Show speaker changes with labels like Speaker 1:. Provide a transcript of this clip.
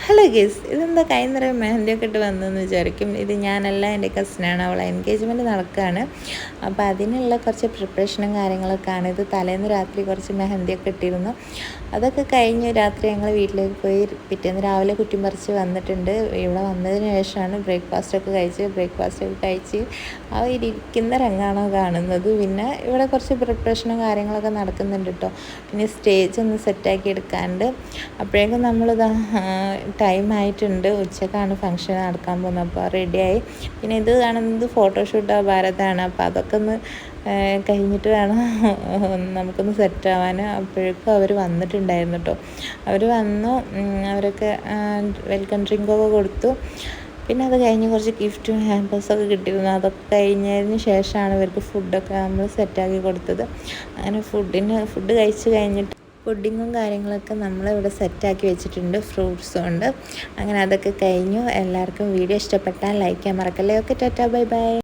Speaker 1: Hello guys, ഇതെന്താ കൈ നിറയെ മെഹന്തിയൊക്കെ ഇട്ട് വന്നതെന്ന് വിചാരിക്കും. ഇത് ഞാനല്ല, എൻ്റെ കസിനാണ്. അവളെ എൻഗേജ്മെൻറ്റ് നടക്കുകയാണ്. അപ്പോൾ അതിനുള്ള കുറച്ച് പ്രിപ്പറേഷനും കാര്യങ്ങളൊക്കെയാണ്. ഇത് തലേന്ന് രാത്രി കുറച്ച് മെഹന്തിയൊക്കെ ഇട്ടിരുന്നു. അതൊക്കെ കഴിഞ്ഞ് രാത്രി ഞങ്ങൾ വീട്ടിലേക്ക് പോയി. പിറ്റേന്ന് രാവിലെ കുറ്റി പറിച്ച് വന്നിട്ടുണ്ട്. ഇവിടെ വന്നതിന് ശേഷമാണ് ബ്രേക്ക്ഫാസ്റ്റൊക്കെ കഴിച്ച് ആ ഇരിക്കുന്ന രംഗാണോ കാണുന്നത്. പിന്നെ ഇവിടെ കുറച്ച് പ്രിപ്പറേഷനും കാര്യങ്ങളൊക്കെ നടക്കുന്നുണ്ട് കേട്ടോ. പിന്നെ സ്റ്റേജ് ഒന്ന് സെറ്റാക്കി എടുക്കാണ്ട്. അപ്പോഴേക്കും നമ്മളിതാ ടൈം ആയിട്ടുണ്ട്. ഉച്ചക്കാണ് ഫംഗ്ഷൻ നടക്കാൻ പോകുന്നത്. അപ്പോൾ റെഡിയായി. പിന്നെ ഇത് കാണുന്നത് ഫോട്ടോഷൂട്ടോ ഭാരതാണ്. അപ്പോൾ അതൊക്കെ ഒന്ന് കഴിഞ്ഞിട്ട് വേണം നമുക്കൊന്ന് സെറ്റാവാൻ. അപ്പോഴേക്കും അവർ വന്നിട്ടുണ്ടായിരുന്നു കേട്ടോ. അവർ വന്നു. അവരൊക്കെ വെൽക്കം ഡ്രിങ്കൊക്കെ കൊടുത്തു. പിന്നെ അത് കഴിഞ്ഞ് കുറച്ച് ഗിഫ്റ്റും ഹാമ്പേഴ്സൊക്കെ കിട്ടിയിരുന്നു. അതൊക്കെ കഴിഞ്ഞതിന് ശേഷമാണ് ഇവർക്ക് ഫുഡൊക്കെ നമ്മൾ സെറ്റാക്കി കൊടുത്തത്. അങ്ങനെ ഫുഡ് കഴിച്ച് കഴിഞ്ഞിട്ട് പുഡിങ്ങും കാര്യങ്ങളൊക്കെ നമ്മളിവിടെ സെറ്റാക്കി വെച്ചിട്ടുണ്ട്. ഫ്രൂട്ട്സും ഉണ്ട്. അങ്ങനെ അതൊക്കെ കഴിഞ്ഞു. എല്ലാവർക്കും വീഡിയോ ഇഷ്ടപ്പെട്ടാൽ ലൈക്ക് ചെയ്യാൻ മറക്കല്ലേ. Okay, Tata, bye bye.